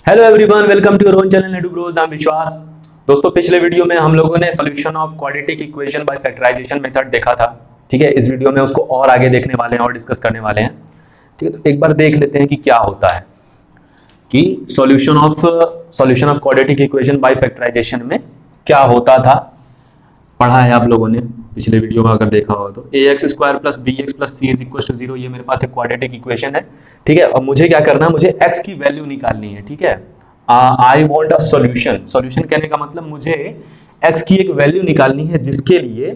Hello everyone, welcome to your own channel Edu Bros. I am Vishwas. दोस्तों, पिछले video में हम लोगों ने solution of quadratic equation by factorisation method देखा था। ठीक है, इस वीडियो में उसको और आगे देखने वाले हैं और डिस्कस करने वाले हैं। ठीक है, तो एक बार देख लेते हैं कि क्या होता है कि solution of quadratic equation by factorisation में क्या होता था। पढ़ा है आप लोगों ने पिछले वीडियो में, अगर देखा हो तो ax² plus bx plus c is equal to 0, ये मेरे पास एक क्वाड्रेटिक इक्वेशन है। ठीक है, अब मुझे क्या करना है, मुझे x की वैल्यू निकालनी है। ठीक है, I want a solution. Solution कहने का मतलब मुझे x की एक वैल्यू निकालनी है जिसके लिए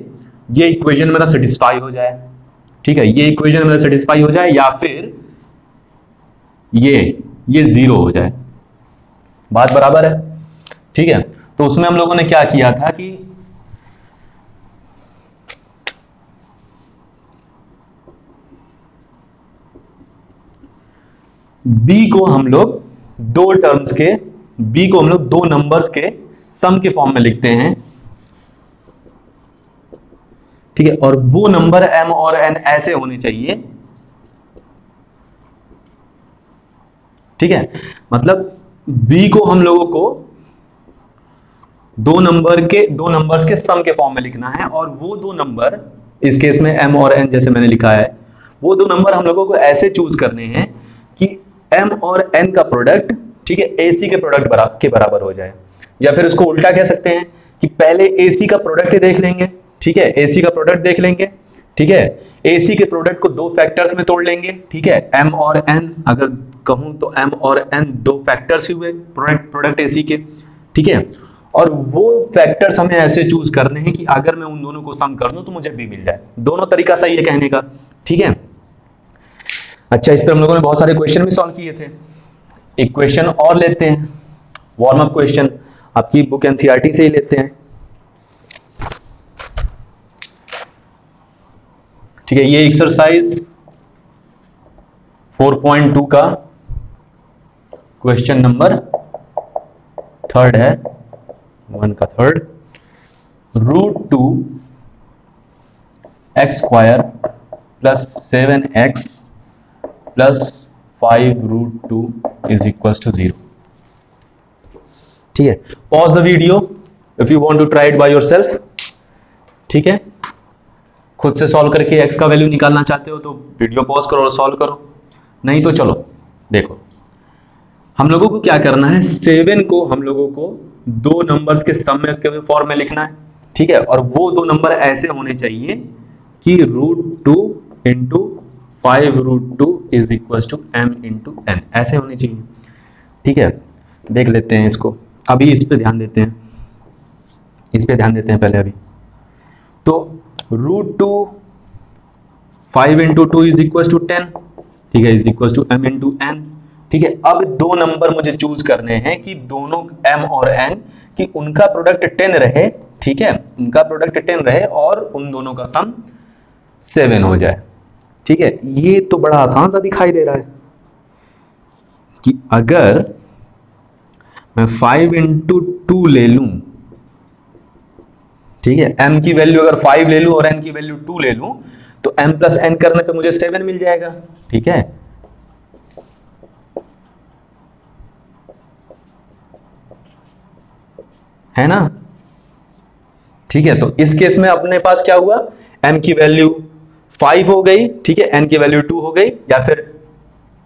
ये इक्वेशन मेरा सेटिस्फाई हो जाए। ठीक है, ये इक्वेशन मेरा सेटिस्फाई हो जाए या फिर ये 0 हो जाए। बात बराबर है। ठीक है, तो उसमें हम लोगों ने क्या किया था कि b को हम लोग दो नंबर्स के सम के फॉर्म में लिखते हैं। ठीक है, और वो नंबर m और n ऐसे होने चाहिए। ठीक है, मतलब b को हम लोगों को दो नंबर्स के सम के फॉर्म में लिखना है, और वो दो नंबर, इस केस में m और n जैसे मैंने लिखा है, वो दो नंबर हम लोगों को ऐसे चूज करने हैं कि m और n का प्रोडक्ट, ठीक है, AC के प्रोडक्ट के बराबर हो जाए। या फिर उसको उल्टा कह सकते हैं कि पहले AC का प्रोडक्ट देख लेंगे। ठीक है, AC का प्रोडक्ट देख लेंगे। ठीक है, AC के प्रोडक्ट को दो फैक्टर्स में तोड़ लेंगे। ठीक है, m और n, अगर कहूं तो m और n दो फैक्टर्स ही हुए प्रोडक्ट AC के। ठीक है, और वो फैक्टर्स हमें ऐसे चूज करने हैं कि अगर मैं उन दोनों को सम कर दूं तो मुझे b मिल जाए। दोनों तरीका सही है कहने का। ठीक है, अच्छा, इस पर हम लोगों ने बहुत सारे क्वेश्चन भी सॉल्व किए थे। एक क्वेश्चन और लेते हैं, वार्म अप क्वेश्चन, आपकी बुक एनसीईआरटी से ही लेते हैं। ठीक है, ये एक्सरसाइज 4.2 का क्वेश्चन नंबर 3 है, 1 का 3। √2 x² plus 7x plus 5√2 is equal to 0। ठीक है, pause the video if you want to try it by yourself. ठीक है, खुद से सॉल्व करके x का वैल्यू निकालना चाहते हो तो वीडियो पॉज करो और सॉल्व करो, नहीं तो चलो देखो, हम लोगों को क्या करना है, 7 को हम लोगों को दो नंबर्स के सम के फॉर्म में लिखना है। ठीक है, और वो दो नंबर ऐसे होने चाहिए कि √2 into 5√2 is equal to m into n, ऐसे होने चाहिए। ठीक है, देख लेते हैं इसको। अभी इस पे ध्यान देते हैं पहले। अभी तो √2 5 इंटू 2 इज इक्वल टू 10। ठीक है, is equal to m into n। ठीक है, अब दो नंबर मुझे चूज करने हैं कि दोनों m और n कि उनका प्रोडक्ट 10 रहे। ठीक है, उनका प्रोडक्ट 10 रहे और उन दोनों का सम 7 हो जाए। ठीक है, ये तो बड़ा आसान सा दिखाई दे रहा है कि अगर मैं 5 इंटू 2 ले लूं, ठीक है, m की वैल्यू अगर 5 ले लूं और n की वैल्यू 2 ले लूं, तो m प्लस n करने पे मुझे 7 मिल जाएगा। ठीक है ना। ठीक है, तो इस केस में अपने पास क्या हुआ, m की वैल्यू 5 हो गई। ठीक है, n की वैल्यू 2 हो गई, या फिर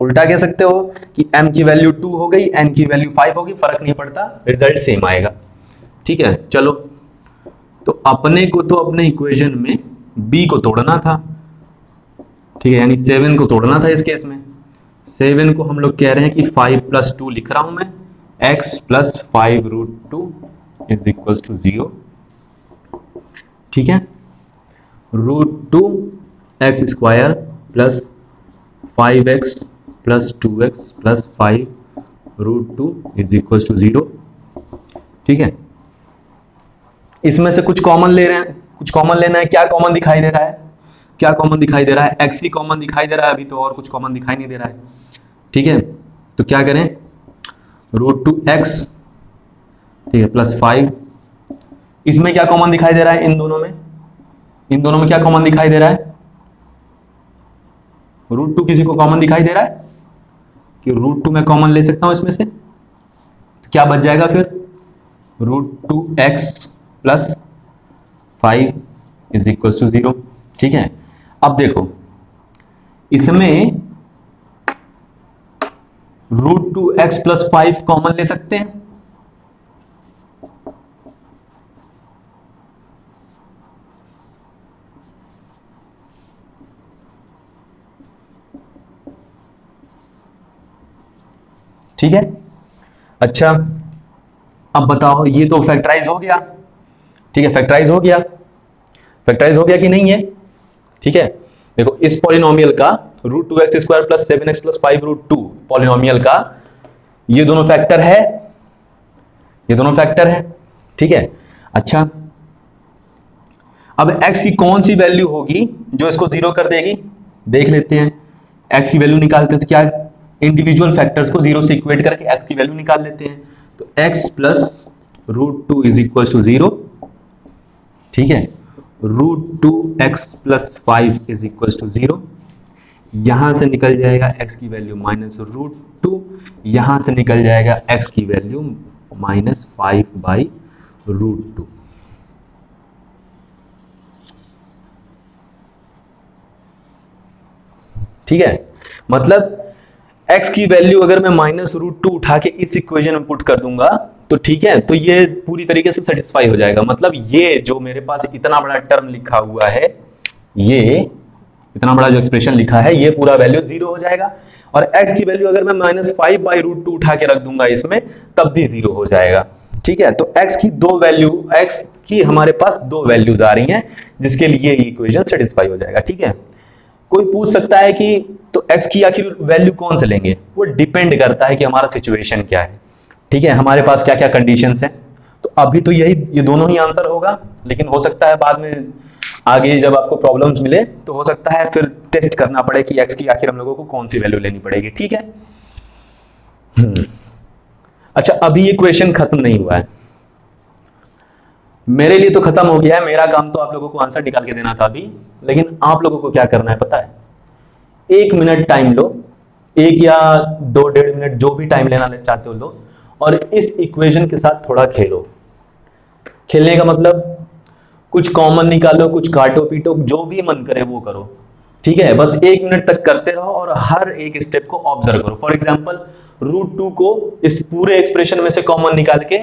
उल्टा कह सकते हो कि m की वैल्यू 2 हो गई, n की वैल्यू 5 होगी, फर्क नहीं पड़ता, रिजल्ट सेम आएगा। ठीक है, चलो, तो अपने को तो अपने इक्वेशन में b को तोड़ना था। ठीक है, यानी 7 को तोड़ना था। इस केस में 7 को हम लोग कह रहे हैं कि 5 प्लस 2 लिख रहा हूं मैं, x plus 5√2 is equal to 0। ठीक है, √2 x² plus 5x plus 2x plus 5√2 is equal to 0। ठीक है, इसमें से कुछ कॉमन ले रहे हैं, कुछ कॉमन लेना है। क्या कॉमन दिखाई दे रहा है, x ही कॉमन दिखाई दे रहा है अभी तो, और कुछ कॉमन दिखाई नहीं दे रहा है। ठीक है, तो क्या करें, √2x, ठीक है, प्लस 5, इसमें क्या कॉमन दिखाई दे रहा है, इन दोनों में क्या कॉमन दिखाई दे रहा है, √2 किसी को कॉमन दिखाई दे रहा है कि √2 मैं कॉमन ले सकता हूं इसमें से। तो क्या बच जाएगा फिर, √2x plus 5 is equal to 0। ठीक है, अब देखो इसमें √2x प्लस 5 कॉमन ले सकते हैं, ठीक है। अच्छा अब बताओ, ये तो फैक्टराइज हो गया, ठीक है, फैक्टराइज हो गया, फैक्टराइज हो गया कि नहीं है, ठीक है। देखो इस पॉलिनोमियल का √2x² plus 7x plus 5√2 polynomial का ये दोनों फैक्टर है, ये दोनों फैक्टर है, ठीक है। अच्छा अब x की कौन सी वैल्यू होगी जो इसको 0 कर देगी, देख लेते हैं। x की वैल्यू निकालते हैं तो क्या, इंडिविजुअल फैक्टर्स को 0 से इक्वेट करके x की वैल्यू निकाल लेते हैं। तो x plus √2 is equal to 0, ठीक है। √2x plus 5 is equal to 0, यहां से निकल जाएगा x की वैल्यू -√2, यहां से निकल जाएगा x की वैल्यू -5/√2। ठीक है, मतलब x की वैल्यू अगर मैं -√2 उठा के इस इक्वेशन में पुट कर दूंगा तो ठीक है, तो ये पूरी तरीके से सेटिस्फाई हो जाएगा। मतलब ये जो मेरे पास इतना बड़ा टर्म लिखा हुआ है, ये इतना बड़ा जो एक्सप्रेशन लिखा है, ये पूरा वैल्यू 0 हो जाएगा। और x की वैल्यू अगर मैं -5/√2 उठा के रख दूंगा इसमें, तब भी 0 हो जाएगा। ठीक है, तो x की दो वैल्यू, x की हमारे पास दो वैल्यूज आ रही हैं जिसके लिए ये इक्वेशन सेटिस्फाई हो जाएगा। ठीक है, कोई पूछ सकता है कि तो x की आखिर वैल्यू कौन से लेंगे, वो डिपेंड करता है कि हमारा सिचुएशन क्या है। ठीक है, हमारे पास क्या क्या कंडीशंस हैं। तो अभी तो ये दोनों ही आंसर होगा, लेकिन हो सकता है बाद में आगे जब आपको प्रॉब्लम्स मिले तो हो सकता है फिर टेस्ट करना पड़े कि x की आखिर हम लोगों को कौन सी वैल्यू लेनी पड़ेगी। ठीक है, अच्छा अभी ये क्वेश्चन खत्म नहीं हुआ है, मेरे लिए तो खत्म हो गया है। मेरा काम तो आप लोगों को आंसर निकाल के देना था अभी, लेकिन आप लोगों को क्या करना है पता है, 1 मिनट टाइम लो, 1 या 2 1.5 मिनट जो भी टाइम लेना चाहते हो लो, और इस इक्वेशन के साथ थोड़ा खेलो। खेलने का मतलब कुछ कॉमन निकालो, कुछ काटो पीटो, जो भी मन करे वो करो। ठीक है, बस 1 मिनट तक करते रहो और हर एक स्टेप को ऑब्जर्व करो। फॉर एग्जांपल √2 को इस पूरे एक्सप्रेशन में से कॉमन निकाल के,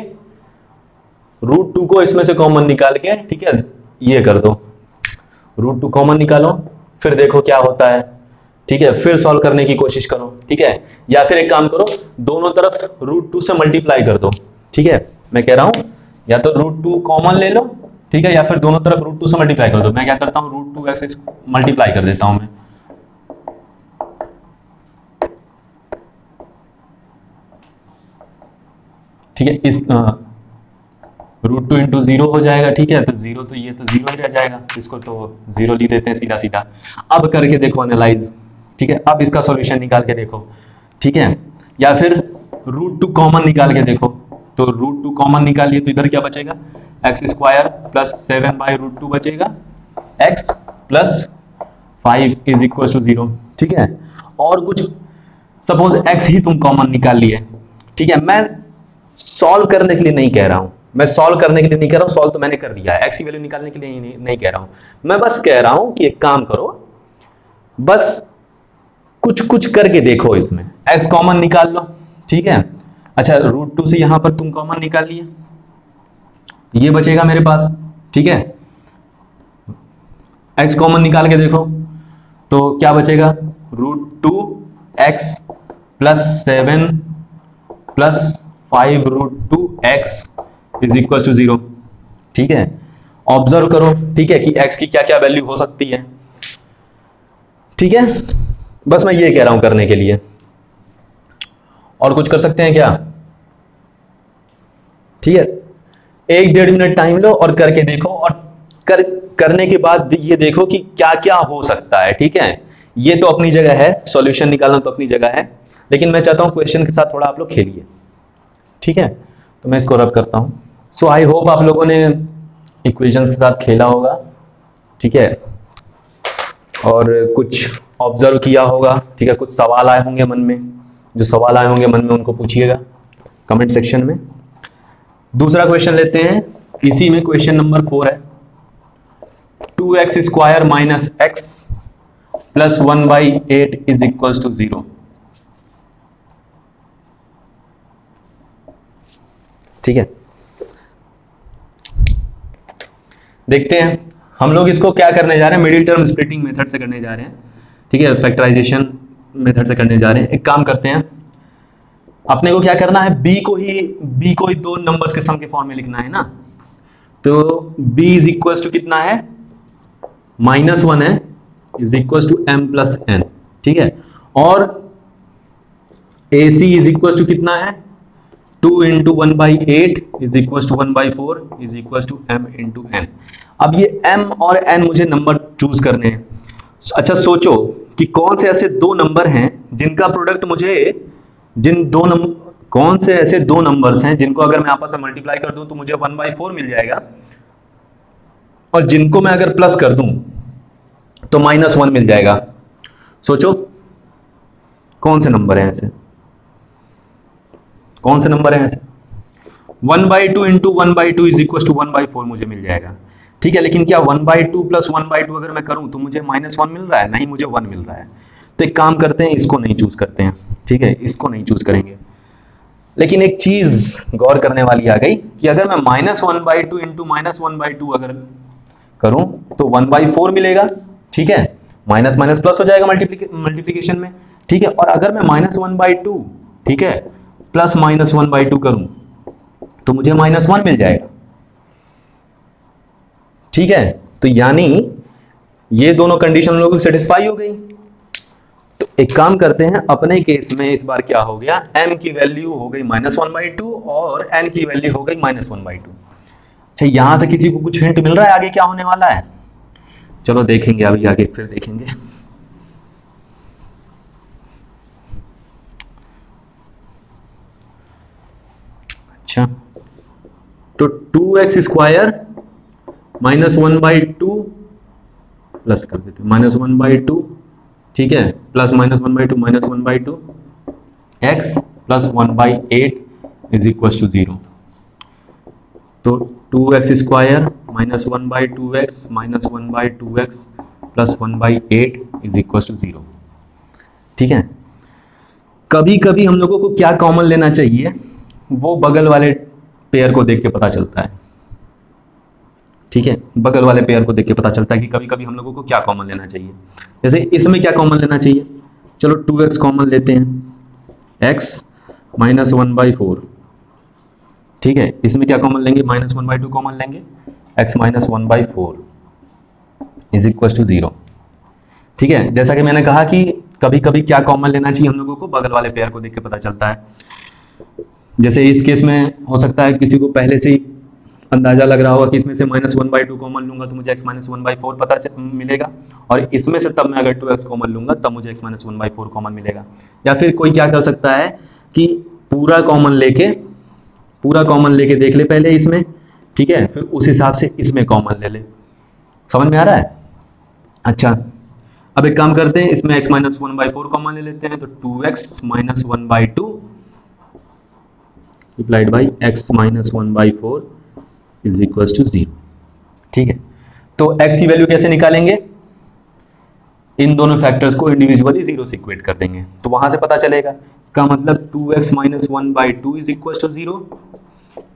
√2 को इसमें से कॉमन निकाल के, ठीक है, ये कर दो, √2 कॉमन निकालो, फिर देखो क्या होता है। ठीक है, फिर सॉल्व करने की कोशिश करो। ठीक है, या फिर एक काम करो, दोनों तरफ √2 से मल्टीप्लाई कर दो। ठीक है, मैं कह रहा हूं या तो √2 कॉमन ले लो, ठीक है, या फिर दोनों तरफ √2 से मल्टीप्लाई कर दो। मैं क्या करता हूं, √2x मल्टीप्लाई कर देता हूं मैं। ठीक है, इस √2 इंटू 0 हो जाएगा। ठीक है, तो 0 तो ये तो 0 ही रह जाएगा, इसको तो 0 लिख देते हैं सीधा सीधा। अब करके देखो एनालाइज। ठीक है, अब इसका सॉल्यूशन निकाल के देखो। ठीक है, या फिर √2 कॉमन निकाल के देखो, तो √2 कॉमन निकालिए तो इधर क्या बचेगा, x² प्लस 7/√2 बचेगा, x plus 5 is equal to 0। ठीक है, और कुछ सपोज x ही तुम कॉमन निकाल लिए। ठीक है, मैं सॉल्व करने के लिए नहीं कह रहा हूं, मैं सॉल्व करने के लिए नहीं कह रहा हूं, सॉल्व तो मैंने कर दिया है, x की वैल्यू निकालने के लिए नहीं कह रहा हूं। मैं बस कह रहा हूं कि एक काम करो, बस कुछ कुछ करके देखो, इसमें x कॉमन निकाल लो। ठीक है, अच्छा √2 से यहां पर तुम कॉमन निकाल लिए, ये बचेगा मेरे पास। ठीक है, x कॉमन निकाल के देखो तो क्या बचेगा, √2x plus 7 plus 5√2x is equal to 0। ठीक है, ऑब्जर्व करो, ठीक है, कि x की क्या क्या वैल्यू हो सकती है। ठीक है, बस मैं ये कह रहा हूं करने के लिए, और कुछ कर सकते हैं क्या। ठीक है, 1 1.5 मिनट टाइम लो और करके देखो, और करने के बाद ये देखो कि क्या क्या हो सकता है। ठीक है, ये तो अपनी जगह है, सॉल्यूशन निकालना तो अपनी जगह है, लेकिन मैं चाहता हूं क्वेश्चन के साथ थोड़ा आप लोग खेलिए। ठीक है, तो मैं इसको रब करता हूं। सो आई होप आप लोगों ने इक्वेशंस के साथ खेला होगा। ठीक है, और कुछ ऑब्जर्व किया होगा। ठीक है, कुछ सवाल आए होंगे मन में, जो सवाल आए होंगे मन में उनको पूछिएगा। कमेंट सेक्शन में। दूसरा क्वेश्चन लेते हैं, इसी में क्वेश्चन नंबर 4 है, 2x square minus x plus 1/8 is equal to 0। ठीक है, देखते हैं हम लोग इसको क्या करने जा रहे हैं, मिडिल टर्म स्प्लिटिंग मेथड से करने जा रहे हैं। ठीक है, फैक्टराइजेशन मेथड से करने जा रहे हैं। एक काम करते हैं, अपने को क्या करना है, b को ही दो नंबर्स के सम के फॉर्म में लिखना है ना। तो b इज इक्वल टू कितना है, -1 है, is equal to m plus n। ठीक है, और ac इज इक्वल टू कितना है, 2 into 1/8 is equal to 1/4 is equal to m into n। अब ये m और n मुझे नंबर चूज करने हैं। अच्छा सोचो कि कौन से ऐसे दो नंबर हैं जिनका प्रोडक्ट मुझे, कौन से ऐसे दो नंबर्स हैं जिनको अगर मैं आपस में मल्टीप्लाई कर दूं तो मुझे 1/4 मिल जाएगा, और जिनको मैं अगर प्लस कर दूं तो -1 मिल जाएगा। सोचो कौन से नंबर हैं ऐसे, कौन से नंबर हैं ऐसे। 1/2 इंटू 1/2 इज इक्वल टू 1/4 मुझे मिल जाएगा। ठीक है, लेकिन क्या 1/2 प्लस 1/2 अगर मैं करूं तो मुझे -1 मिल रहा है, नहीं मुझे 1 मिल रहा है। तो एक काम करते हैं, इसको नहीं चूज करते हैं। ठीक है, इसको नहीं चूज करेंगे। लेकिन एक चीज गौर करने वाली आ गई कि अगर मैं -1/2 इंटू -1/2 अगर करूं तो 1/4 मिलेगा। ठीक है, माइनस माइनस प्लस हो जाएगा मल्टीप्लीकेशन में। ठीक है, और अगर मैं -1/2, ठीक है, प्लस -1/2 करूं तो मुझे -1 मिल जाएगा। ठीक है, तो यानी ये दोनों कंडीशन लोगों की सेटिस्फाई हो गई। तो एक काम करते हैं, अपने केस में इस बार क्या हो गया, m की वैल्यू हो गई -1/2 और n की वैल्यू हो गई -1/2। अच्छा, यहां से किसी को कुछ हिंट मिल रहा है आगे क्या होने वाला है? चलो देखेंगे, अभी आगे फिर देखेंगे। अच्छा, तो 2x स्क्वायर -1/2 प्लस कर देते -1/2, ठीक है, plus -1/2 -1/2 x plus 1/8 is equal to 0। तो 2x square -1/2x minus 1/2x plus 1/8 is equal to 0। ठीक है, कभी कभी हम लोगों को क्या कॉमन लेना चाहिए, वो बगल वाले पेयर को देख के पता चलता है। ठीक है, बगल वाले पेयर को देख के पता चलता है कि कभी कभी हम लोगों को क्या कॉमन लेना चाहिए। जैसे इसमें क्या कॉमन लेना चाहिए, चलो 2x कॉमन लेते हैं, x माइनस 1/4। ठीक है, इसमें क्या कॉमन लेंगे, -1/2 कॉमन लेंगे, x minus 1/4 is equal to 0। ठीक है, जैसा कि मैंने कहा कि कभी कभी क्या कॉमन लेना चाहिए हम लोगों को, बगल वाले पेयर को देख के पता चलता है। जैसे इस केस में हो सकता है किसी को पहले से ही अंदाजा लग रहा होगा कि इसमें से -1/2 कॉमन लूंगा तो मुझे x माइनस 1/4 पता मिलेगा, और इसमें से तब मैं अगर 2x कॉमन लूंगा तब मुझे x माइनस 1/4 कॉमन मिलेगा। या फिर कोई क्या कर सकता है कि पूरा कॉमन लेके देख ले पहले इसमें, ठीक है, फिर उस हिसाब से इसमें कॉमन ले ले। समझ में आ रहा है? अच्छा, अब एक काम करते हैं, इसमें x माइनस 1/4 कॉमन ले लेते हैं, तो 2x minus 1/2 divide by x minus 1/4 is equal to 0। ठीक है, तो x की वैल्यू कैसे निकालेंगे, इन दोनों फैक्टर्स को इंडिविजुअली 0 से इक्वेट कर देंगे, तो वहां से पता चलेगा। इसका मतलब 2x minus 1/2 is equal to 0,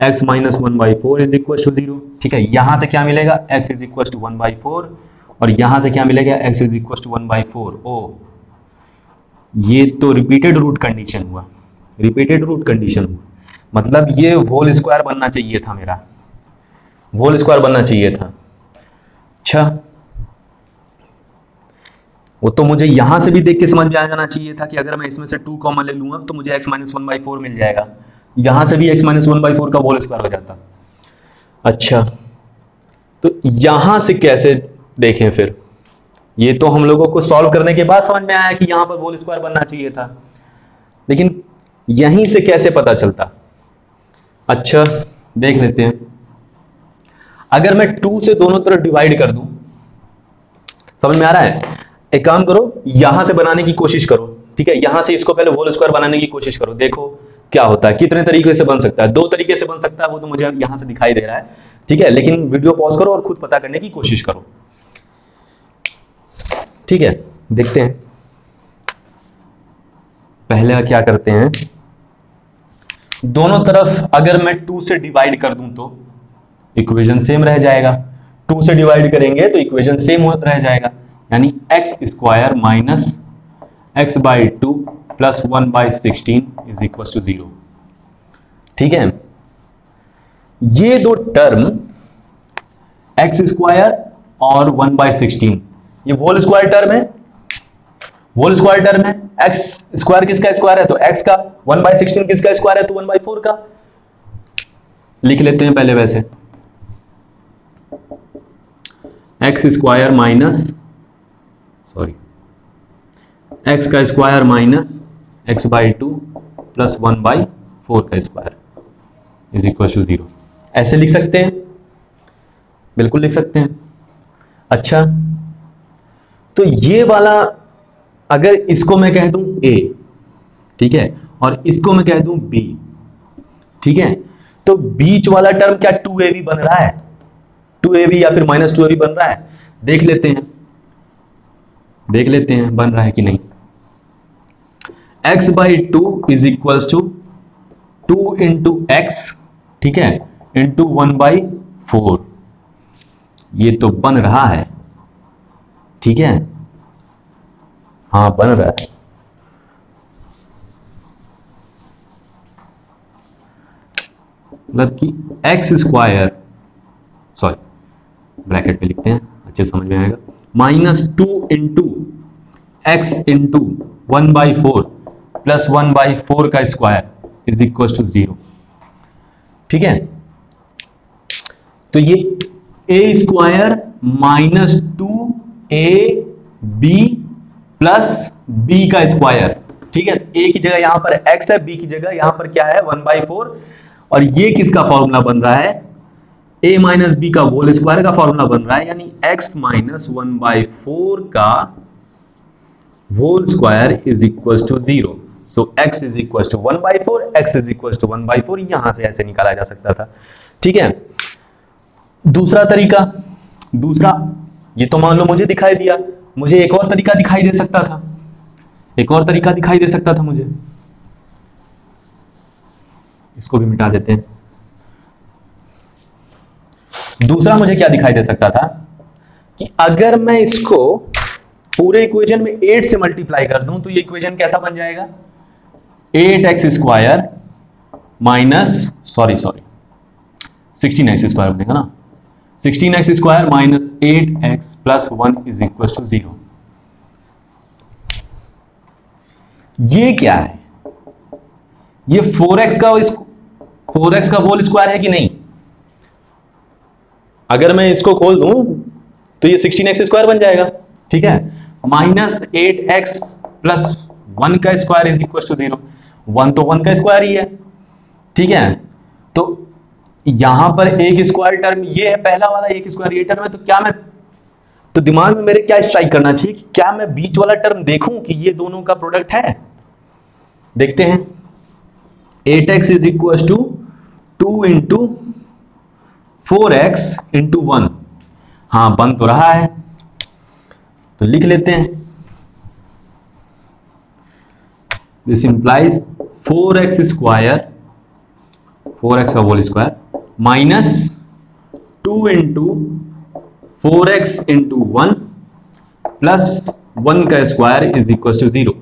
x minus 1/4 is equal to 0। ठीक है, यहां से क्या मिलेगा, x इज इक्वल टू 1/4, और यहां से क्या मिलेगा, x इज इक्वल टू 1/4। ओ, ये तो रिपीटेड रूट कंडीशन हुआ, रिपीटेड रूट कंडीशन हुआ, मतलब ये होल स्क्वायर बनना चाहिए था, मेरा होल स्क्वायर बनना चाहिए था। अच्छा, वो तो मुझे यहां से भी देख के समझ में आ जाना चाहिए था कि अगर मैं इसमें से 2 कॉमन ले लूंगा तो मुझे x माइनस 1/4 मिल जाएगा, यहां से भी x माइनस 1/4 का होल स्क्वायर हो जाता। अच्छा, तो यहां से कैसे देखें फिर, ये तो हम लोगों को सॉल्व करने के बाद समझ में आया कि यहां पर होल स्क्वायर बनना चाहिए था, लेकिन यहीं से कैसे पता चलता। अच्छा, देख लेते हैं, अगर मैं 2 से दोनों तरफ डिवाइड कर दूं, समझ में आ रहा है? एक काम करो, यहां से बनाने की कोशिश करो, ठीक है, यहां से इसको पहले होल स्क्वायर बनाने की कोशिश करो। देखो क्या होता है, कितने तरीके से बन सकता है। 2 तरीके से बन सकता है, वो तो मुझे यहां से दिखाई दे रहा है, ठीक है, लेकिन वीडियो पॉज करो और खुद पता करने की कोशिश करो, ठीक है। देखते हैं पहले क्या करते हैं, दोनों तरफ अगर मैं 2 से डिवाइड कर दूं तो इक्वेशन सेम रह जाएगा, 2 से डिवाइड करेंगे तो इक्वेशन सेम रह जाएगा, यानी x square minus x by 2 plus 1/16 is equal to 0, ठीक है। ये दो टर्म एक्स स्क्वायर और 1/16 ये होल स्क्वायर टर्म है, होल स्क्वायर टर्म है। एक्स स्क्वायर किसका स्क्वायर है, तो एक्स का, 1/16 किसका स्क्वायर है, तो 1/4 का। लिख लेते हैं पहले वैसे, एक्स स्क्वायर माइनस एक्स का square minus x by 2 plus 1/4 का स्क्वायर इज इक्वल टू 0। ऐसे लिख सकते हैं, बिल्कुल लिख सकते हैं। अच्छा, तो ये वाला अगर इसको मैं कह दूं a, ठीक है, और इसको मैं कह दूं b, ठीक है, तो बीच वाला टर्म क्या 2ab बन रहा है, 2ab या फिर -2ab बन रहा है। देख लेते हैं बन रहा है कि नहीं। x by 2 is equal to 2 into x, ठीक है, इंटू 1/4, ये तो बन रहा है, ठीक है, हाँ बन रहा है। मतलब कि एक्स स्क्वायर, ब्रैकेट में लिखते हैं अच्छे समझ में आएगा, -2 इंटू एक्स इंटू 1/4 प्लस 1/4 का स्क्वायर इज इक्वल टू 0, ठीक है। तो ये a square -2ab plus b का स्क्वायर, ठीक है। a की जगह यहां पर x है, b की जगह यहां पर क्या है 1/4, और ये किसका फॉर्मूला बन रहा है, a माइनस बी का होल स्क्वायर का फॉर्मूला बन रहा है, यानी x माइनस 1/4 का whole square is equal to 0। So x is equal to 1/4, x is equal to 1/4, यहां से ऐसे निकाला जा सकता था, ठीक है। दूसरा तरीका, ये तो मान लो मुझे दिखाई दिया, मुझे एक और तरीका दिखाई दे सकता था, मुझे इसको भी मिटा देते हैं। दूसरा मुझे क्या दिखाई दे सकता था कि अगर मैं इसको पूरे इक्वेशन में 8 से मल्टीप्लाई कर दूं तो ये इक्वेशन कैसा बन जाएगा, 8x square minus 16x square बनेगा ना, 16x square minus 8x plus 1 is equal to 0। ये क्या है, ये 4x का होल स्क्वायर है कि नहीं। अगर मैं इसको खोल दूं तो ये 16x स्क्वायर बन जाएगा, ठीक है, माइनस 8x प्लस 1 का स्क्वायर इज इक्वल टू 0। 1 तो 1 का स्क्वायर ही है, ठीक है। तो यहां पर एक स्क्वायर टर्म ये है, पहला वाला एक स्क्वायर ये टर्म है, तो क्या मैं, तो दिमाग में मेरे क्या स्ट्राइक करना चाहिए कि क्या मैं बीच वाला टर्म देखूं कि ये दोनों का प्रोडक्ट है। देखते हैं, 8x is equal to 2 into 4x into 1, हाँ बन तो रहा है, तो लिख लेते हैं, this implies 4x square, 4x का whole square minus 2 into 4x into 1 plus 1 का square is equal to 0।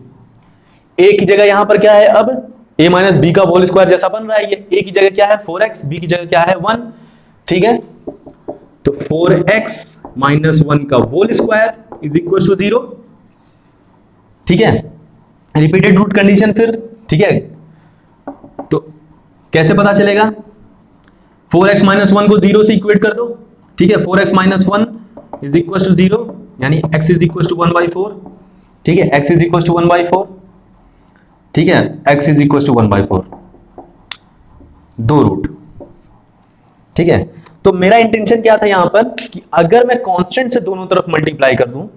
a की जगह यहां पर क्या है, अब a माइनस बी का होल स्क्वायर जैसा बन रहा है, ये a की जगह क्या है 4x, b की जगह क्या है 1, ठीक है। तो 4x माइनस 1 का whole square is equal to 0, ठीक है। रिपीटेड रूट कंडीशन फिर, ठीक है, तो कैसे पता चलेगा, 4x माइनस 1 को 0 से इक्वेट कर दो, ठीक है। 4x minus 1 is equal to 0, यानी x इज इक्वल टू 1/4, ठीक है, x इज इक्वल टू 1/4, ठीक है, x इज इक्वल टू 1/4, दो रूट, ठीक है। तो मेरा इंटेंशन क्या था यहां पर कि अगर मैं कांस्टेंट से दोनों तरफ मल्टीप्लाई कर दूं,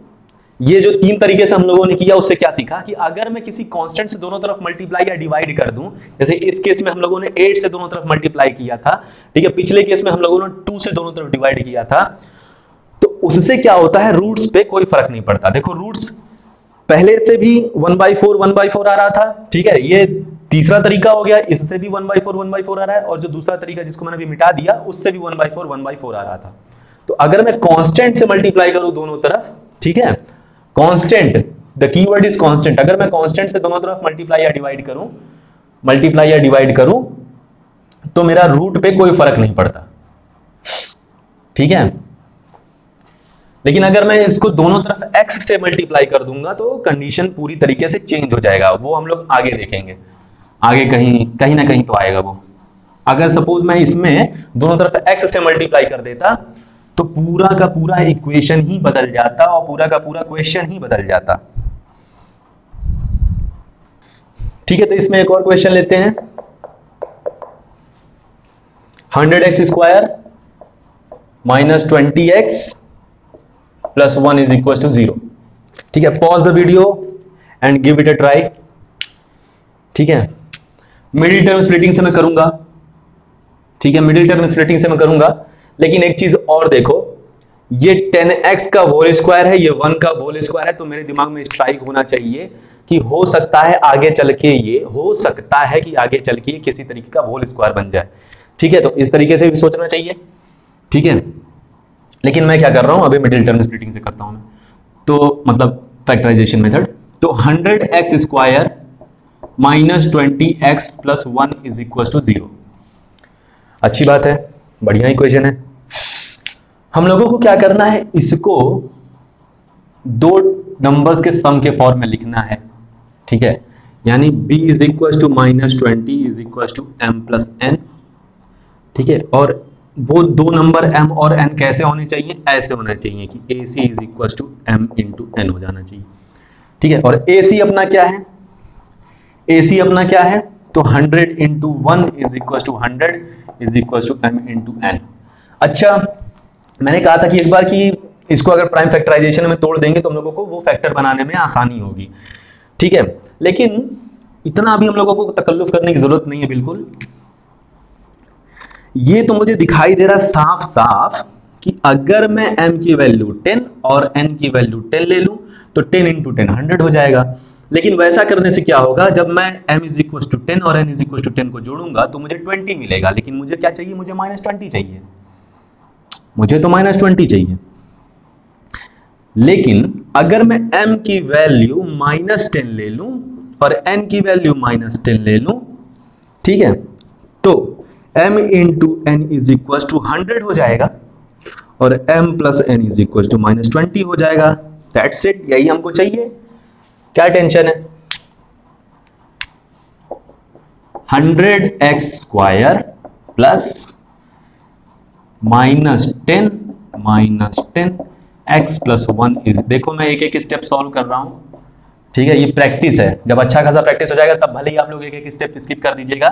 ये जो 3 तरीके से हम लोगों ने किया उससे क्या सीखा कि अगर मैं किसी कांस्टेंट से दोनों तरफ मल्टीप्लाई या डिवाइड कर दूं, जैसे इस केस में हम लोगों ने 8 से दोनों तरफ मल्टीप्लाई किया था, ठीक है, पिछले केस में हम लोगों ने 2 से दोनों तरफ डिवाइड किया था, तो उससे क्या होता है, रूट्स पे कोई फर्क नहीं पड़ता। देखो रूट्स पहले से भी 1/4 आ रहा था, ठीक है, ये तीसरा तरीका हो गया, इससे भी 1/4 आ रहा है, और जो दूसरा तरीका जिसको मैंने अभी मिटा दिया उससे भी 1/4 आ रहा था। तो अगर मैं कांस्टेंट से मल्टीप्लाई करूं दोनों तरफ, ठीक है, constant, the keyword is constant, अगर मैं कांस्टेंट से दोनों तरफ मल्टीप्लाई या डिवाइड करूं तो मेरा रूट पे कोई फर्क नहीं पड़ता, ठीक है। लेकिन अगर मैं इसको दोनों तरफ x से मल्टीप्लाई कर दूंगा तो कंडीशन पूरी तरीके से चेंज हो जाएगा, वो हम लोग आगे देखेंगे, आगे कहीं ना कहीं तो आएगा वो। अगर सपोज मैं इसमें दोनों तरफ x से मल्टीप्लाई कर देता तो पूरा का पूरा इक्वेशन ही बदल जाता और पूरा का पूरा क्वेश्चन ही बदल जाता, ठीक है। तो इसमें एक और क्वेश्चन लेते हैं, 100x² minus 20x plus 1 is equal to 0, ठीक है। Pause the video and give it a try, ठीक है। मिडिल टर्म स्प्लिटिंग से मैं करूंगा, ठीक है, मिडिल टर्म स्प्लिटिंग से मैं करूंगा, लेकिन एक चीज और देखो, ये 10x का होल स्क्वायर है, ये 1 का होल स्क्वायर है, तो मेरे दिमाग में स्ट्राइक होना चाहिए कि हो सकता है आगे चल के ये किसी तरीके का होल स्क्वायर बन जाए, ठीक है। तो इस तरीके से भी सोचना चाहिए, ठीक है। लेकिन मैं क्या कर रहा हूं, अभी मिडिल टर्म स्प्लिटिंग से करता हूं मैं, तो मतलब फैक्टराइजेशन मेथड। तो 100x² minus 20x plus 1 is equal to 0, अच्छी बात है, बढ़िया इक्वेशन है। हम लोगों को क्या करना है, इसको दो नंबर्स के सम के फॉर्म में लिखना है, ठीक है, यानी b is equal to minus 20 is equal to m plus n, ठीक है। और वो दो नंबर m और n कैसे होने चाहिए, ऐसे होना चाहिए कि ac is equal to m into n हो जाना चाहिए, ठीक है। और ac अपना क्या है, ac अपना क्या है, तो 100 into 1 is equal to 100 is equal to m into n। अच्छा, मैंने कहा था कि एक बार कि इसको अगर प्राइम फैक्टराइजेशन में तोड़ देंगे तो हम लोगों को वो फैक्टर बनाने में आसानी होगी, ठीक है। लेकिन इतना अभी हम लोगों को तकल्लुफ करने की जरूरत नहीं है बिल्कुल। ये तो मुझे दिखाई दे रहा साफ साफ कि अगर मैं m की वैल्यू 10 और n की वैल्यू 10 ले लूं तो 10 इंटू 10 100 हो जाएगा। लेकिन वैसा करने से क्या होगा, जब मैं m इज इक्वल टू 10 और n इज इक्वल टू 10 को जोड़ूंगा तो मुझे 20 मिलेगा, लेकिन मुझे क्या चाहिए, मुझे माइनस 20 चाहिए, मुझे तो माइनस 20 चाहिए। लेकिन अगर मैं m की वैल्यू माइनस 10 ले लूं और n की वैल्यू माइनस 10 ले लूं, ठीक है, तो m into n is equal to 100 हो जाएगा और m plus n is equal to minus 20 हो जाएगा। दैट्स इट, यही हमको चाहिए, क्या टेंशन है। 100x² plus minus 10 x plus 1 is, देखो मैं एक एक स्टेप सॉल्व कर रहा हूं, ठीक है, ये प्रैक्टिस है, जब अच्छा खासा प्रैक्टिस हो जाएगा तब भले ही आप लोग एक एक स्टेप स्किप कर दीजिएगा,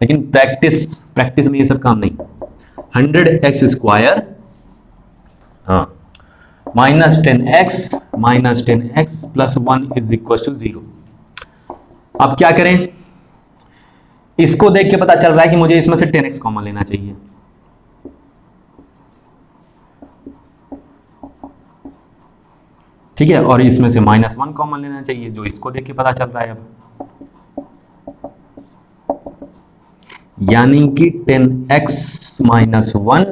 लेकिन प्रैक्टिस में ये सब काम नहीं। 100x² हाँ minus 10x plus 1 is equal to 0। अब क्या करें, इसको देख के पता चल रहा है कि मुझे इसमें से 10x कॉमन लेना चाहिए, ठीक है, और इसमें से माइनस 1 कॉमन लेना चाहिए, जो इसको देख के पता चल रहा है। अब यानी कि 10x minus 1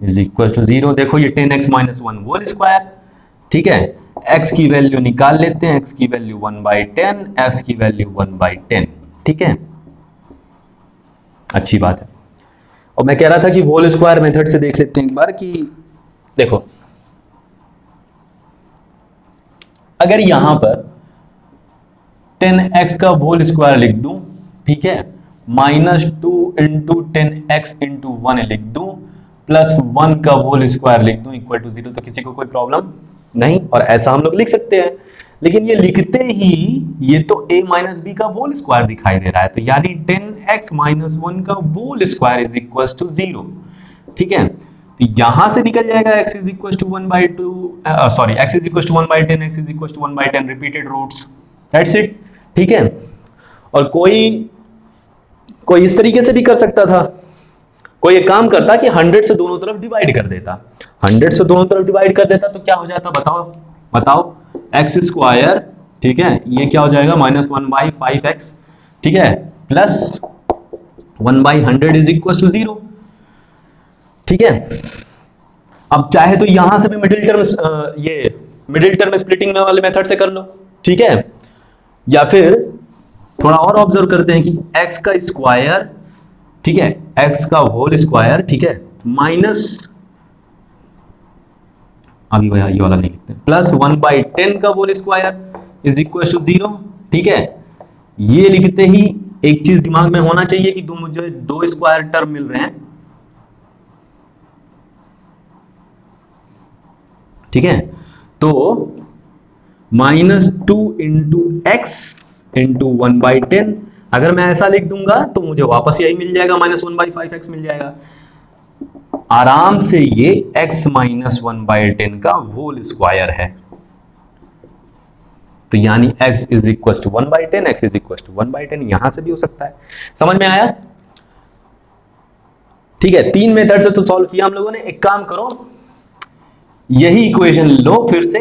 is equal to 0। देखो ये 10x माइनस 1 होल स्क्वायर, ठीक है, x की वैल्यू निकाल लेते हैं, x की वैल्यू 1/10, x की वैल्यू 1/10, ठीक है, अच्छी बात है। और मैं कह रहा था कि होल स्क्वायर मेथड से देख लेते हैं एक बार कि देखो अगर यहां पर 10x का होल स्क्वायर लिख दूं, ठीक है, -2 इंटू 10x इंटू 1 लिख दूं, प्लस 1 का होल स्क्वायर लिख दूं इक्वल टू 0, तो किसी को कोई प्रॉब्लम नहीं, और ऐसा हम लोग लिख सकते हैं। लेकिन ये लिखते ही ये तो a माइनस बी का होल स्क्वायर दिखाई दे रहा है, तो यानी 10x माइनस 1 का whole square is equal to 0, ठीक है। तो यहां से निकल जाएगा x is equal to 1/2 sorry x is equal to 1/10 x is equal to 1/10 repeated roots, that's it. ठीक है, और कोई इस तरीके से भी कर सकता था, कोई एक काम करता कि 100 से दोनों तरफ डिवाइड कर देता, 100 से दोनों तरफ डिवाइड कर देता तो क्या हो जाता बताओ एक्स स्क्वायर, ठीक है, ये क्या हो जाएगा -1/5x, ठीक है, प्लस 1/100 इज इक्वल टू 0। ठीक है, अब चाहे तो यहां से भी मिडिल टर्म स्प्लिटिंग वाले मेथड से कर लो, ठीक है, या फिर थोड़ा और ऑब्जर्व करते हैं कि x का स्क्वायर, ठीक है, x का होल स्क्वायर, ठीक है, माइनस अभी ये वाला नहीं लिखते, प्लस 1/10 का whole square is equal to 0। ठीक है, ये लिखते ही एक चीज दिमाग में होना चाहिए कि मुझे दो स्क्वायर टर्म मिल रहे हैं, ठीक है, तो -2 इंटू एक्स इंटू 1/10, अगर मैं ऐसा लिख दूंगा तो मुझे वापस यही मिल जाएगा, -1/5x मिल जाएगा। आराम से ये x - 1/10 का होल स्क्वायर है, तो यानी x is equal to 1/10, x is equal to 1/10, यहां से भी हो सकता है। समझ में आया? ठीक है, 3 मेथड से तो सॉल्व किया हम लोगों ने। एक काम करो, यही इक्वेशन लो फिर से,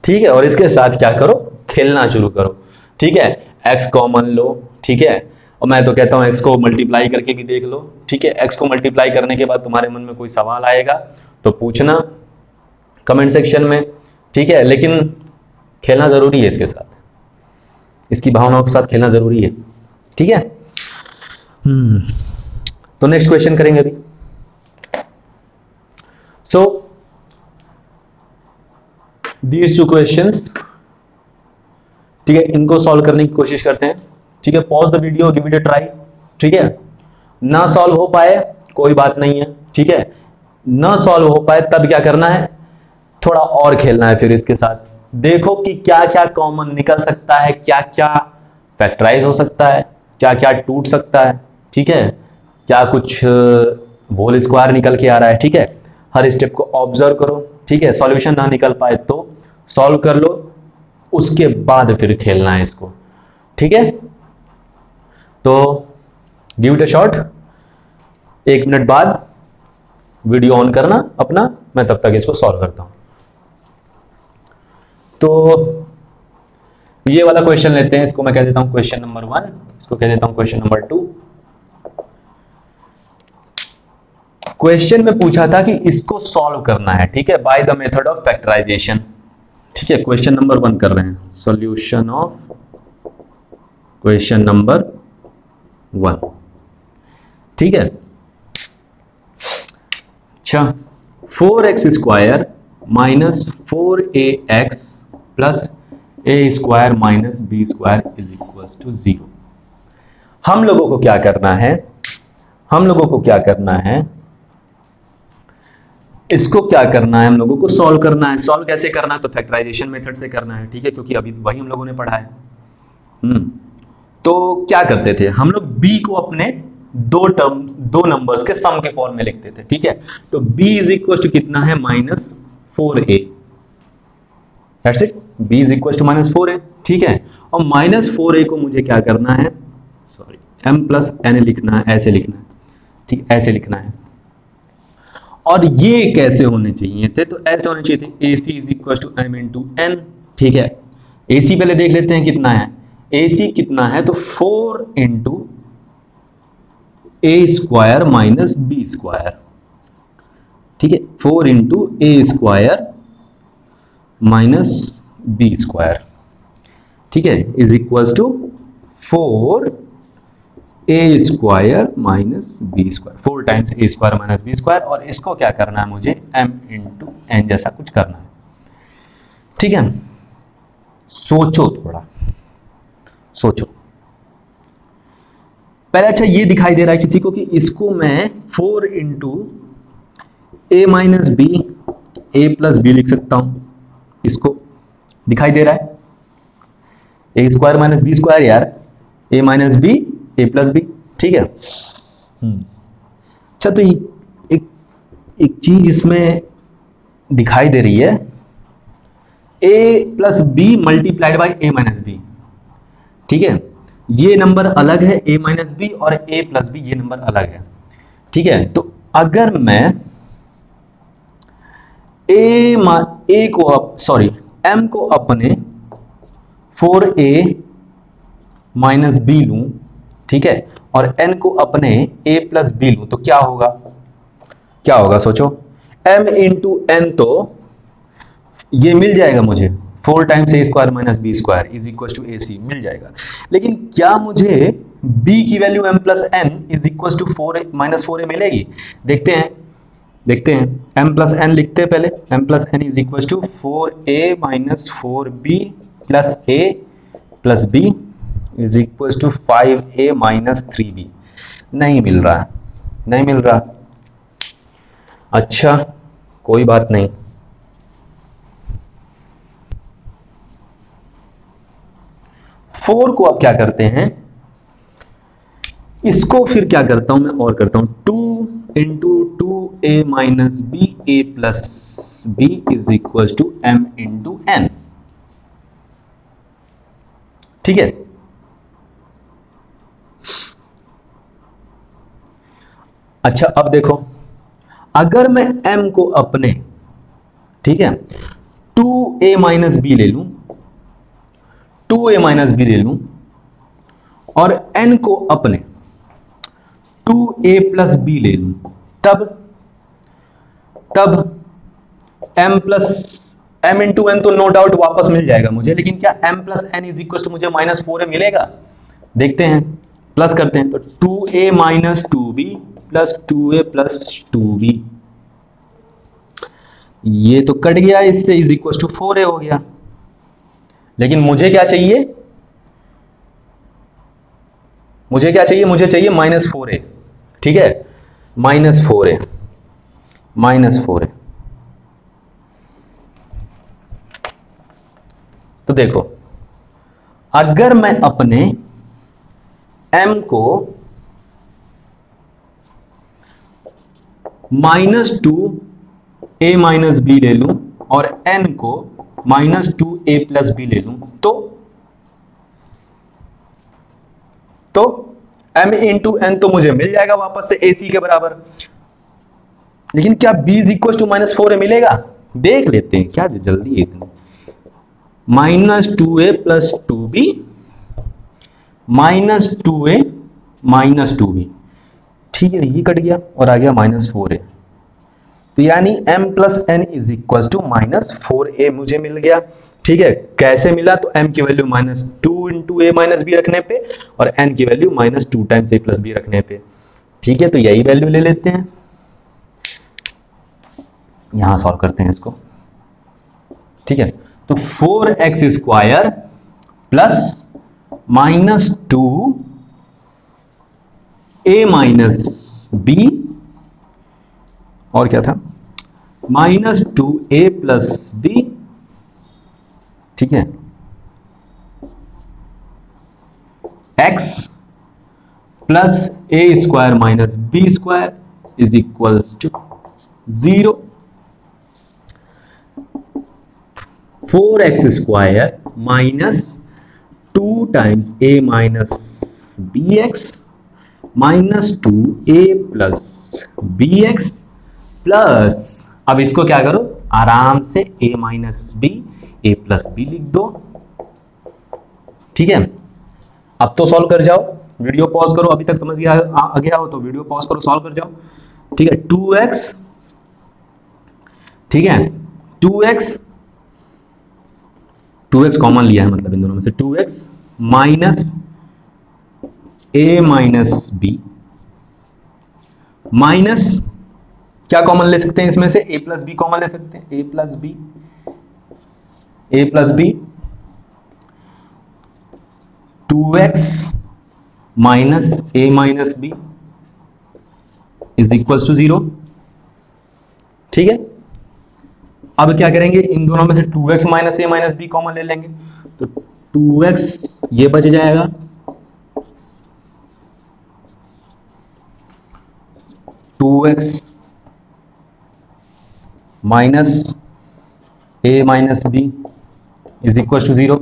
ठीक है, और इसके साथ क्या करो, खेलना शुरू करो। ठीक है, x कॉमन लो, ठीक है, और मैं तो कहता हूं x को मल्टीप्लाई करके भी देख लो। ठीक है, x को मल्टीप्लाई करने के बाद तुम्हारे मन में कोई सवाल आएगा तो पूछना कमेंट सेक्शन में, ठीक है, लेकिन खेलना जरूरी है इसके साथ, इसकी भावनाओं के साथ खेलना जरूरी है। ठीक है, तो नेक्स्ट क्वेश्चन करेंगे अभी। सो these two questions, ठीक है, इनको सॉल्व करने की कोशिश करते हैं। ठीक है, pause the video, give it a try. ठीक है, ना सॉल्व हो पाए कोई बात नहीं है, ठीक है, ना सॉल्व हो पाए तब क्या करना है, थोड़ा और खेलना है फिर इसके साथ, देखो कि क्या क्या कॉमन निकल सकता है, क्या क्या फैक्टराइज हो सकता है, क्या क्या टूट सकता है। ठीक है, क्या कुछ होल स्क्वायर निकल के आ रहा है। ठीक है, हर स्टेप को ऑब्जर्व करो। ठीक है, सॉल्यूशन ना निकल पाए तो सॉल्व कर लो, उसके बाद फिर खेलना है इसको। ठीक है, तो give it a shot, 1 minute बाद वीडियो ऑन करना अपना, मैं तब तक इसको सॉल्व करता हूं। तो ये वाला क्वेश्चन लेते हैं, इसको मैं कह देता हूं क्वेश्चन नंबर 1, इसको कह देता हूं क्वेश्चन नंबर 2। क्वेश्चन में पूछा था कि इसको सॉल्व करना है, ठीक है, by the method of factorisation. ठीक है, क्वेश्चन नंबर 1 कर रहे हैं, सॉल्यूशन ऑफ क्वेश्चन नंबर 1। ठीक है, अच्छा, 4x square minus 4ax plus a square minus b square is equal to 0। हम लोगों को क्या करना है, हम लोगों को क्या करना है, इसको क्या करना है, हम लोगों को सॉल्व करना है। सॉल्व कैसे करना है, तो फैक्टराइजेशन मेथड से करना है। ठीक है, क्योंकि अभी वही हम लोगों ने पढ़ा है। तो क्या करते थे हम लोग, b को अपने दो नंबर्स के सम के फॉर्म में लिखते थे। ठीक है, तो b इज इक्वल टू कितना है, -4a, that's it, b is equal to -4a। ठीक है, और -4a को मुझे क्या करना है, सॉरी, m प्लस n लिखना है, ऐसे लिखना है। ठीक, ऐसे लिखना है। और ये कैसे होने चाहिए थे, तो ऐसे होने चाहिए थे, AC is equal to m into n। ठीक है, AC पहले देख लेते हैं कितना है, AC कितना है, तो 4 into a square minus b square. ठीक है, 4 into a square minus b square, ठीक है, is equal to 4 a square minus B square, 4 times a square minus B square. और इसको क्या करना है, मुझे m इंटू n जैसा कुछ करना है। ठीक है, सोचो, थोड़ा सोचो पहले। अच्छा, ये दिखाई दे रहा है किसी को कि इसको मैं 4 into a minus b, a plus b लिख सकता हूं, इसको दिखाई दे रहा है, ए स्क्वायर माइनस बी स्क्वायर, यार, ए minus b a plus B. ठीक है, अच्छा, तो एक एक चीज इसमें दिखाई दे रही है, a plus b multiplied by a minus b. ठीक है, ये नंबर अलग है a माइनस बी, और a प्लस बी ये नंबर अलग है। ठीक है, तो अगर मैं m को अपने 4a माइनस बी लूं, ठीक है, और n को अपने a प्लस बी लूं, तो क्या होगा? क्या होगा सोचो। m इंटू एन, तो ये मिल जाएगा मुझे 4 times a square minus B square is equal to A C मिल जाएगा। लेकिन क्या मुझे b की value m plus N is equal to 4 minus 4a मिलेगी? देखते हैं m प्लस एन लिखते हैं पहले। m plus N is equal to 4a minus 4b plus a plus b is equal to 5a minus 3b। नहीं मिल रहा। अच्छा, कोई बात नहीं। फोर को अब क्या करते हैं, इसको फिर क्या करता हूं मैं, और करता हूं 2 into 2a minus b a plus b is equal to m into n. ठीक है, अच्छा अब देखो, अगर मैं m को अपने, ठीक है, 2a माइनस बी ले लूं, 2a माइनस बी ले लूं, और n को अपने 2a प्लस बी ले लूं, तब m plus m into n तो नो डाउट वापस मिल जाएगा मुझे, लेकिन क्या m plus N is equal to मुझे माइनस 4a मिलेगा? देखते हैं, प्लस करते हैं, तो 2a minus 2b plus 2a plus 2b, ये तो कट गया इससे, इज इक्वल टू 4a हो गया। लेकिन मुझे क्या चाहिए? मुझे चाहिए माइनस 4a। ठीक है, माइनस 4a। तो देखो, अगर मैं अपने m को माइनस 2a माइनस बी ले लूं, और n को माइनस 2a प्लस बी ले लूं, तो m इंटू एन तो मुझे मिल जाएगा वापस से ac के बराबर। लेकिन क्या b is equal to minus 4a मिलेगा? देख लेते हैं, क्या जल्दी है इतनी। Minus 2a plus 2b minus 2a minus 2b, ठीक है, ये कट गया और आ गया माइनस 4a। तो यानी m plus N is equal to minus 4a मुझे मिल गया। ठीक है, कैसे मिला? तो m की value minus 2 into a minus b रखने पे, और n की value minus 2 times a plus b रखने पे। ठीक है, तो यही वैल्यू ले लेते हैं, यहां सॉल्व करते हैं इसको। ठीक है, तो 4x square plus minus 2a minus b, और क्या था, माइनस 2a प्लस बी। ठीक है, x plus a square minus B square is equals to 0। 4x square minus 2 times a minus b x minus 2a plus b x plus, अब इसको क्या करो, आराम से a minus b a plus b लिख दो। ठीक है, अब तो सॉल्व कर जाओ, वीडियो पॉज करो, अभी तक समझ आ गया हो तो वीडियो पॉज करो, सॉल्व कर जाओ। ठीक है, 2x, ठीक है, 2x कॉमन लिया है, मतलब इन दोनों में से 2x minus a minus b, minus क्या कॉमन ले सकते हैं इसमें से, a प्लस बी कॉमन ले सकते हैं, a plus b 2x minus a minus b is equal to 0। ठीक है, अब क्या करेंगे, इन दोनों में से 2x minus a minus b common ले लेंगे, तो 2x ये बच जाएगा, 2x minus a minus b is equal to 0।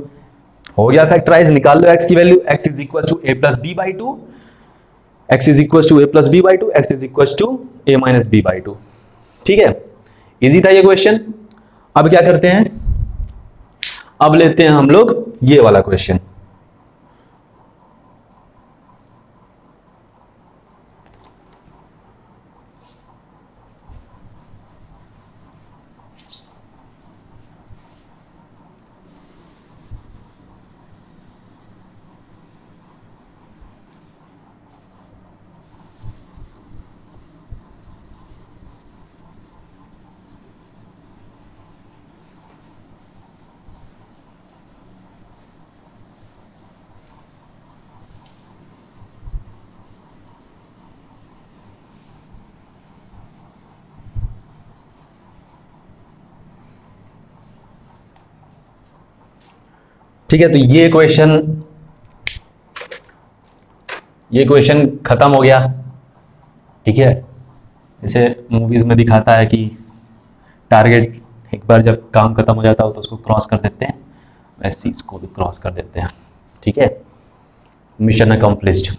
हो गया फैक्टराइज, निकाल लो x की value, x is equal to a plus b by two, x is equal to a plus b by two, x is equal to a minus b by two. ठीक है, easy था ये question. अब क्या करते हैं, अब लेते हैं हम लोग ये वाला क्वेश्चन। ठीक है, तो ये क्वेश्चन खत्म हो गया। ठीक है, जैसे मूवीज में दिखाता है कि टारगेट एक बार जब काम खत्म हो जाता हो तो उसको क्रॉस कर देते हैं, वैसे इसको भी क्रॉस कर देते हैं। ठीक है, mission accomplished,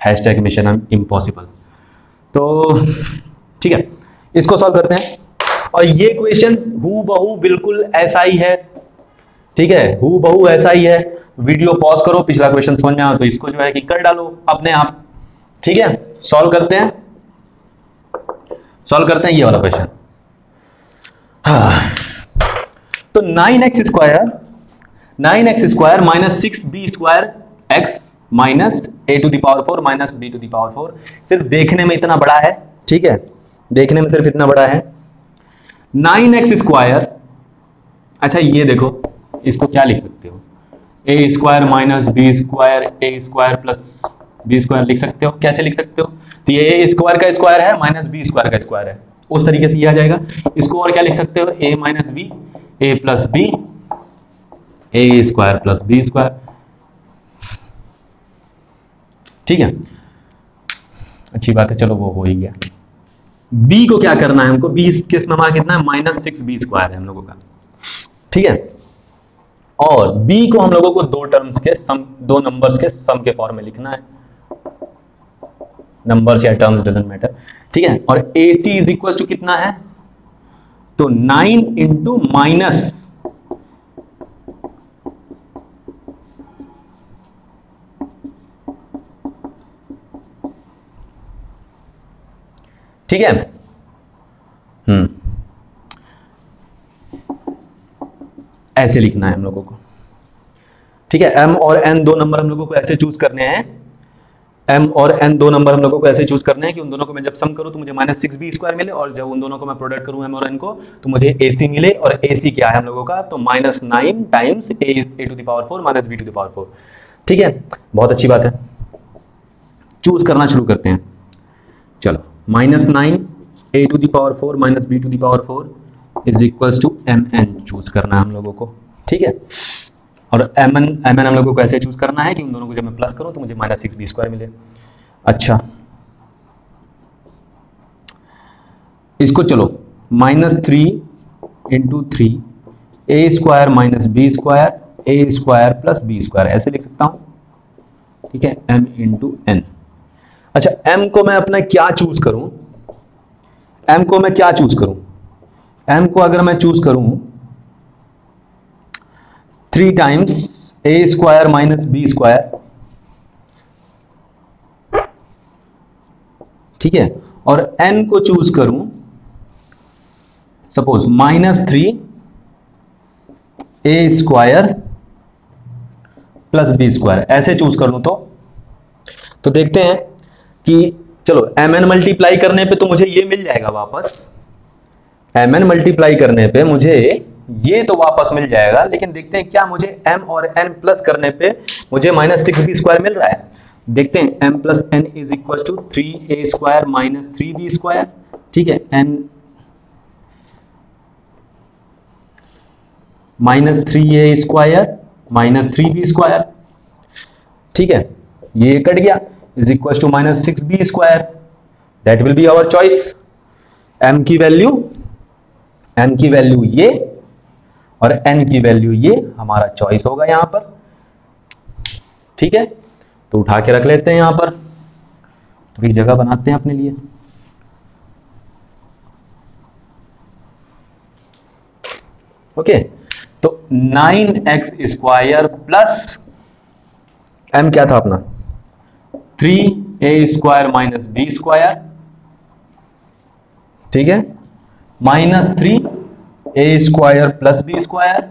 hashtag mission impossible. तो ठीक है, इसको सॉल्व करते हैं। और ये क्वेश्चन हूबहू बिल्कुल ऐसा ही है। ठीक है, हूबहू ऐसा ही है। वीडियो पॉज करो, पिछला क्वेश्चन समझ में आया तो इसको जो है कि कर डालो अपने आप। ठीक है, सॉल्व करते हैं ये वाला क्वेश्चन। तो 9x square minus 6b square x minus a to the power 4 minus b to the power 4 सिर्फ देखने में इतना बड़ा है। ठीक है, देखने में सिर्फ इतना बड़ा है। 9x स्क्वायर, अच्छा ये देखो, इसको क्या लिख सकते हो, ए स्क्वायर माइनस बी स्क्वायर ए स्क्वायर प्लस बी स्क्वायर लिख सकते हो। कैसे लिख सकते हो, तो ये ए स्क्वायर का स्क्वायर है माइनस बी स्क्वायर का स्क्वायर है, उस तरीके से ये आ जाएगा। इसको और क्या लिख सकते हो, ए minus b a plus B A square plus B square. ठीक है, अच्छी बात है, चलो वो हो ही गया। बी को क्या करना है हमको, बी किस में हमारा कितना है, माइनस 6b स्क्वायर है हम लोगों का। ठीक है, और b को हम लोगों को दो नंबर्स के सम के फॉर्म में लिखना है, नंबर्स या टर्म्स डजंट मैटर। ठीक है, और AC इज इक्वल टू कितना है, तो 9 इंटू माइनस ठीक है, ऐसे लिखना है हम लोगों को। ठीक है, m और n दो नंबर हम लोगों को ऐसे चूज करने हैं, m और n दो नंबर हम लोगों को ऐसे चूज करने हैं कि उन दोनों को मैं जब सम करूं तो मुझे माइनस 6b स्क्वायर मिले, और जब उन दोनों को मैं प्रोडक्ट करूं m और n को तो मुझे AC मिले। और AC क्या है हम लोगों का, तो minus 9 times a to the power 4 minus b to the power 4। ठीक है, बहुत अच्छी बात है, चूज करना शुरू करते हैं। चलो, minus 9 a to the power 4 minus b to the power 4 is equal to mn choose करना है हम लोगों को। ठीक है, और mn हम लोगों को ऐसे चूज करना है कि उन दोनों को जब मैं प्लस करूं तो मुझे माइनस 6b स्क्वायर मिले। अच्छा, इसको चलो माइनस 3 इंटू 3 ए स्क्वायर माइनस बी स्क्वायर ए स्क्वायर प्लस बी स्क्वायर ऐसे लिख सकता हूं। ठीक है, m इंटू n। अच्छा, m को मैं अपना क्या चूज करूं, m को मैं क्या चूज करूं, m को अगर मैं चूज करूं 3 times a square minus B square. ठीक है, और n को चूज करूं suppose minus 3 a square plus B square ऐसे चूज कर लूं तो देखते हैं कि चलो mn मल्टीप्लाई करने पे तो मुझे ये मिल जाएगा वापस, mn मल्टीप्लाई करने पे मुझे ये तो वापस मिल जाएगा, लेकिन देखते हैं क्या मुझे m और n प्लस करने पे मुझे माइनस 6b स्क्वायर मिल रहा है। देखते हैं, m plus n is equal to 3a square minus 3b square. ठीक है, n minus 3a square minus 3b square. ठीक है, ये कट गया, is equal to minus 6b square. That will be our choice. m की value m की value ये और n की वैल्यू ये हमारा चॉइस होगा यहां पर। ठीक है, तो उठा के रख लेते हैं यहां पर, थोड़ी जगह बनाते हैं अपने लिए। ओके, तो 9x स्क्वायर प्लस m क्या था अपना 3a square minus b square, ठीक है, minus 3a square plus b square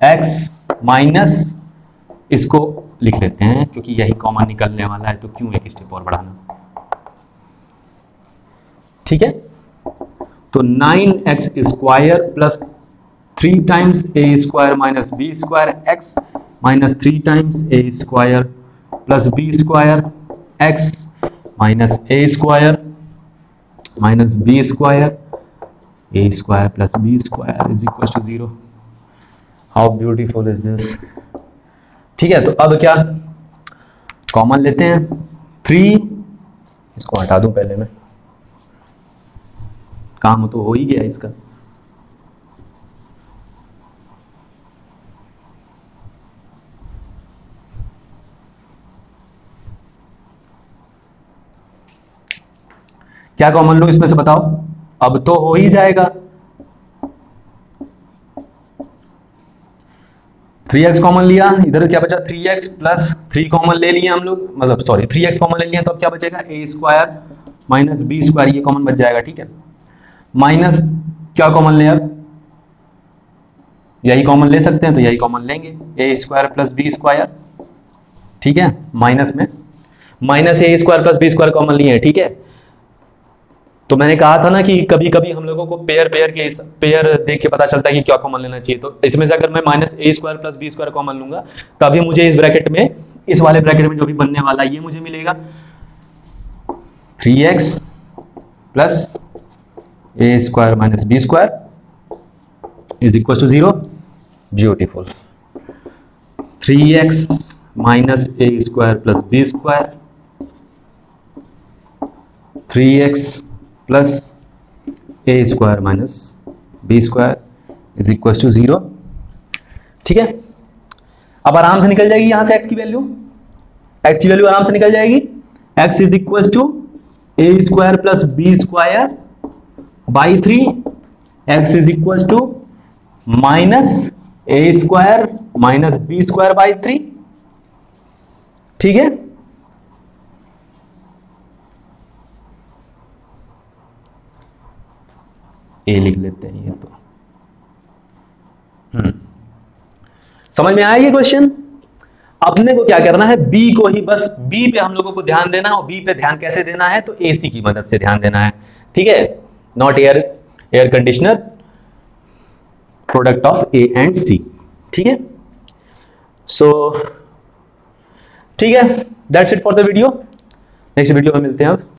x minus, इसको लिख लेते हैं क्योंकि यही कॉमन निकलने वाला है तो क्यों एक स्टेप और बढ़ाना। ठीक है, तो 9x square plus 3 times a square minus b square x minus 3 times a square plus b square x minus a square minus b square a square plus b square is equal to 0। How beautiful is this. ठीक है, तो अब क्या common लेते हैं 3, इसको हटा दूं पहले मैं, काम तो हो ही गया इसका। क्या कॉमन लूं इसमें से बताओ, अब तो हो ही जाएगा। 3x कॉमन लिया, इधर क्या बचा 3x प्लस 3 कॉमन ले लिया हम लोग, मतलब सॉरी 3x कॉमन ले लिया, तो अब क्या बचेगा a square minus b square, ये कॉमन बच जाएगा। ठीक है, माइनस क्या कॉमन ले, अब यही कॉमन ले सकते हैं तो यही कॉमन लेंगे a square plus b square. ठीक है, माइनस में minus a square plus b square common लिए हैं। ठीक है, तो मैंने कहा था ना कि कभी कभी हम लोगों को पेयर देख के पता चलता है कि क्या कॉमन लेना चाहिए। तो इसमें से अगर मैं minus a square plus b square common लूंगा तभी मुझे इस ब्रैकेट में, इस वाले ब्रैकेट में जो भी बनने वाला है ये मुझे मिलेगा 3x plus a square minus b square is equal to 0। Beautiful, 3x minus a square plus b square, 3x plus a square minus b square is equal to 0। ठीक है, अब आराम से निकल जाएगी यहां से x की वैल्यू, आराम से निकल जाएगी। x is equal to a square plus b square by 3, x is equal to minus a square minus b square by 3। ठीक है, ए लिख लेते हैं ये तो। समझ में आया ये क्वेश्चन। अपने को क्या करना है, बी को ही बस, बी पे हम लोगों को ध्यान देना है। और बी पे ध्यान कैसे देना है, तो एसी की मदद से ध्यान देना है। ठीक है, not air conditioner, product of A and C. ठीक है, सो ठीक है, that's it for the video. Next video में मिलते हैं अब।